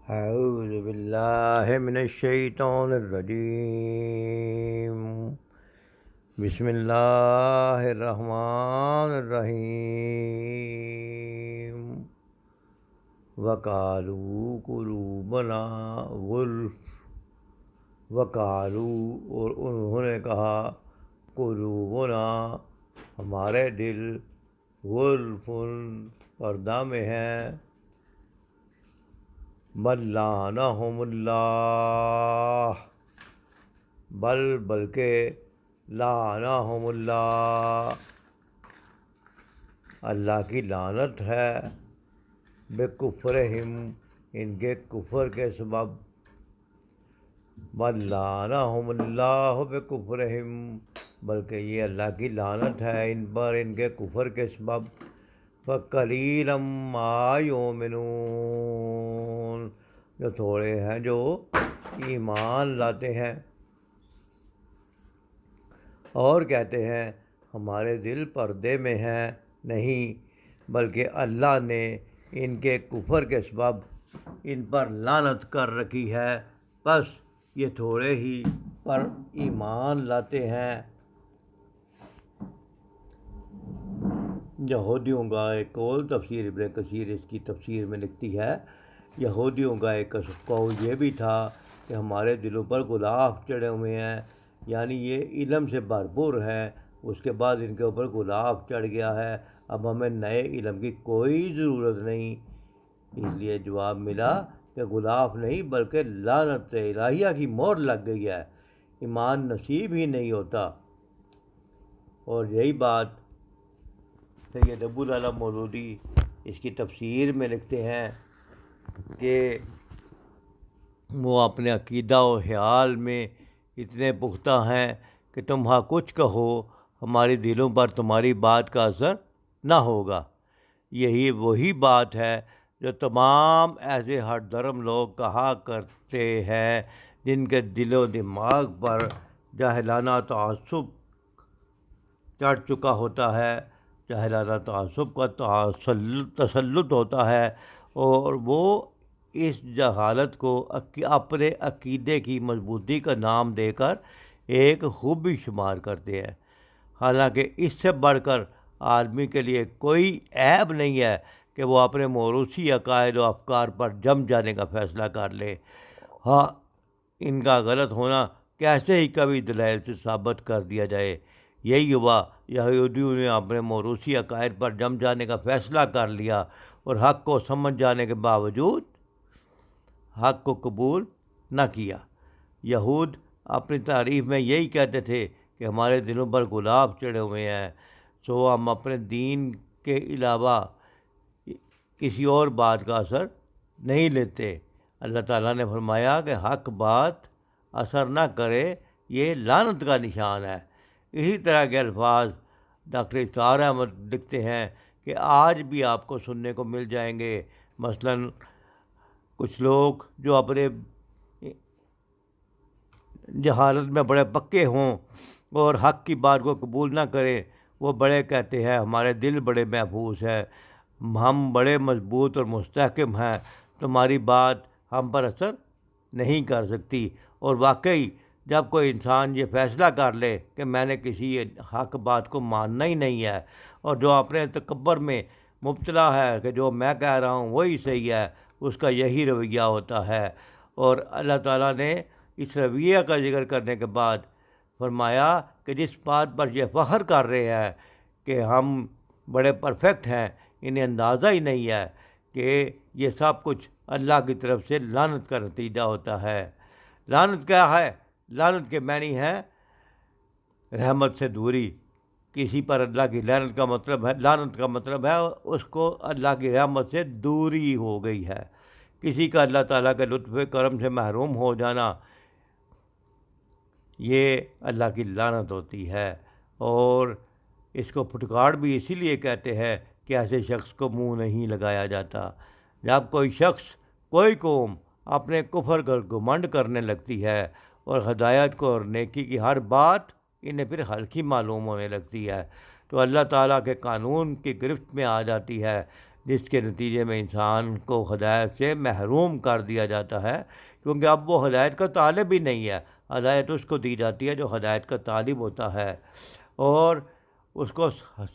اعوذ باللہ من الشیطان الرجیم بسم اللہ الرحمن الرحیم وقالوا قلوبنا غلف وقالوا اور انہوں نے کہا قلوبنا ہمارے دل غلف پردہ میں ہیں بل لعنہم اللہ بلکہ لعنہم اللہ اللہ کی لعنت ہے بکفرہم ان کے کفر کے سبب بل لعنہم اللہ بکفرہم بلکہ یہ اللہ کی لعنت ہے ان پر ان کے کفر کے سبب فَقَلِيلًا مَا يُؤْمِنُونَ جو تھوڑے ہیں جو ایمان لاتے ہیں اور کہتے ہیں ہمارے دل پردے میں ہیں نہیں بلکہ اللہ نے ان کے کفر کے سبب ان پر لعنت کر رکھی ہے بس یہ تھوڑے ہی پر ایمان لاتے ہیں۔ یہودیوں کا ایک قول تفسیر ابن کثیر اس کی تفسیر میں لکھتی ہے یہودیوں کا ایک قول یہ بھی تھا کہ ہمارے دلوں پر غلاف چڑھے ہوئے ہیں یعنی یہ علم سے بھرپور ہے اس کے بعد ان کے اوپر غلاف چڑھ گیا ہے اب ہمیں نئے علم کی کوئی ضرورت نہیں اس لیے جواب ملا کہ غلاف نہیں بلکہ لعنت الہیہ کی مہر لگ گئی ہے ایمان نصیب ہی نہیں ہوتا۔ اور یہی بات سید ابوالعلا مودودی اس کی تفسیر میں لکھتے ہیں کہ وہ اپنے عقیدہ و خیال میں اتنے پختہ ہیں کہ تم ہاں کچھ کہو ہمارے دلوں پر تمہاری بات کا اثر نہ ہوگا۔ یہی وہی بات ہے جو تمام ایسے ہر دھرم لوگ کہا کرتے ہیں جن کے دل و دماغ پر جاہلانہ تعصب چڑھ چکا ہوتا ہے جاہلانہ تعصب کا تسلط ہوتا ہے اور وہ اس جہالت کو اپنے عقیدے کی مضبوطی کا نام دے کر ایک خوبی شمار کرتے ہیں حالانکہ اس سے بڑھ کر آدمی کے لیے کوئی عیب نہیں ہے کہ وہ اپنے موروثی عقائد و افکار پر جم جانے کا فیصلہ کر لے۔ ہاں ان کا غلط ہونا کیسے ہی کبھی دلائل سے ثابت کر دیا جائے یہی ہوا یہودیوں نے اپنے موروثی عقائد پر جم جانے کا فیصلہ کر لیا اور حق کو سمجھ جانے کے باوجود حق کو قبول نہ کیا۔ یہود اپنی تعریف میں یہی کہتے تھے کہ ہمارے دلوں پر غلاف چڑھے ہوئے ہیں سو ہم اپنے دین کے علاوہ کسی اور بات کا اثر نہیں لیتے۔ اللہ تعالیٰ نے فرمایا کہ حق بات اثر نہ کرے یہ لعنت کا نشان ہے۔ اسی طرح کے الفاظ ڈاکٹر اطہار احمد لکھتے ہیں کہ آج بھی آپ کو سننے کو مل جائیں گے مثلاً کچھ لوگ جو اپنے جہالت میں بڑے پکے ہوں اور حق کی بات کو قبول نہ کریں وہ بڑے کہتے ہیں ہمارے دل بڑے محفوظ ہیں ہم بڑے مضبوط اور مستحکم ہیں تمہاری بات ہم پر اثر نہیں کر سکتی۔ اور واقعی جب کوئی انسان یہ فیصلہ کر لے کہ میں نے کسی حق بات کو ماننا ہی نہیں ہے اور جو اپنے تکبر میں مبتلا ہے کہ جو میں کہہ رہا ہوں وہی صحیح ہے اس کا یہی رویہ ہوتا ہے۔ اور اللہ تعالیٰ نے اس رویہ کا ذکر کرنے کے بعد فرمایا کہ جس بات پر یہ فخر کر رہے ہیں کہ ہم بڑے پرفیکٹ ہیں انہیں اندازہ ہی نہیں ہے کہ یہ سب کچھ اللہ کی طرف سے لعنت کا نتیجہ ہوتا ہے۔ لعنت کیا ہے؟ لعنت کے معنی ہے رحمت سے دوری کسی پر اللہ کی لعنت کا مطلب ہے اس کو اللہ کی رحمت سے دوری ہو گئی ہے کسی کا اللہ تعالیٰ کے لطف کرم سے محروم ہو جانا یہ اللہ کی لعنت ہوتی ہے۔ اور اس کو پھٹکار بھی اسی لیے کہتے ہیں کہ ایسے شخص کو منہ نہیں لگایا جاتا۔ جب کوئی شخص کوئی قوم اپنے کفر کا گھمنڈ کرنے لگتی ہے اور ہدایت کو اور نیکی کی ہر بات انہیں پھر ہلکی معلوم ہونے لگتی ہے تو اللہ تعالیٰ کے قانون کی گرفت میں آ جاتی ہے جس کے نتیجے میں انسان کو ہدایت سے محروم کر دیا جاتا ہے، کیونکہ اب وہ ہدایت کا طالب ہی نہیں ہے۔ ہدایت اس کو دی جاتی ہے جو ہدایت کا طالب ہوتا ہے، اور اس کو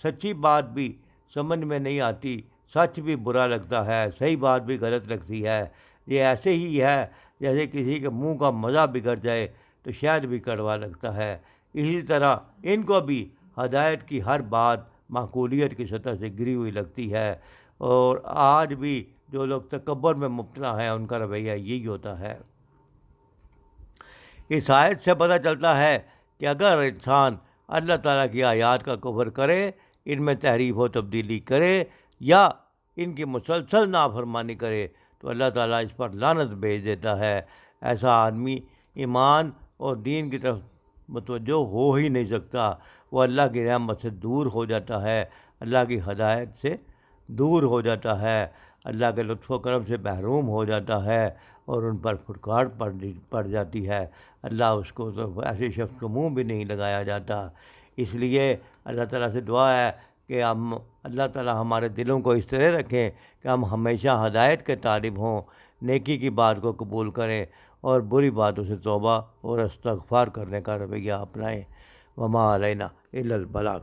سچی بات بھی سمجھ میں نہیں آتی، سچ بھی برا لگتا ہے، صحیح بات بھی غلط لگتی ہے۔ یہ ایسے ہی ہے جیسے کسی کے منہ کا مزہ بگڑ جائے تو شاید بھی کڑوا لگتا ہے۔ اسی طرح ان کو بھی ہدایت کی ہر بات معقولیت کی سطح سے گری ہوئی لگتی ہے، اور آج بھی جو لوگ تکبر میں مبتلا ہیں ان کا رویہ یہی ہوتا ہے۔ اس آیت سے پتہ چلتا ہے کہ اگر انسان اللہ تعالیٰ کی آیات کا کفر کرے، ان میں تحریف و تبدیلی کرے یا ان کی مسلسل نافرمانی کرے تو اللہ تعالیٰ اس پر لعنت بھیج دیتا ہے۔ ایسا آدمی ایمان اور دین کی طرف متوجہ ہو ہی نہیں سکتا، وہ اللہ کی رحمت سے دور ہو جاتا ہے، اللہ کی ہدایت سے دور ہو جاتا ہے، اللہ کے لطف و کرم سے محروم ہو جاتا ہے، اور ان پر پھٹکار پڑ جاتی ہے۔ اللہ اس کو تو ایسے شخص کو منہ بھی نہیں لگایا جاتا۔ اس لیے اللہ تعالیٰ سے دعا ہے کہ ہم اللہ تعالیٰ ہمارے دلوں کو اس طرح رکھیں کہ ہم ہمیشہ ہدایت کے طالب ہوں، نیکی کی بات کو قبول کریں اور بری باتوں سے توبہ اور استغفار کرنے کا رویہ اپنائیں۔ وما علینا الا البلاغ۔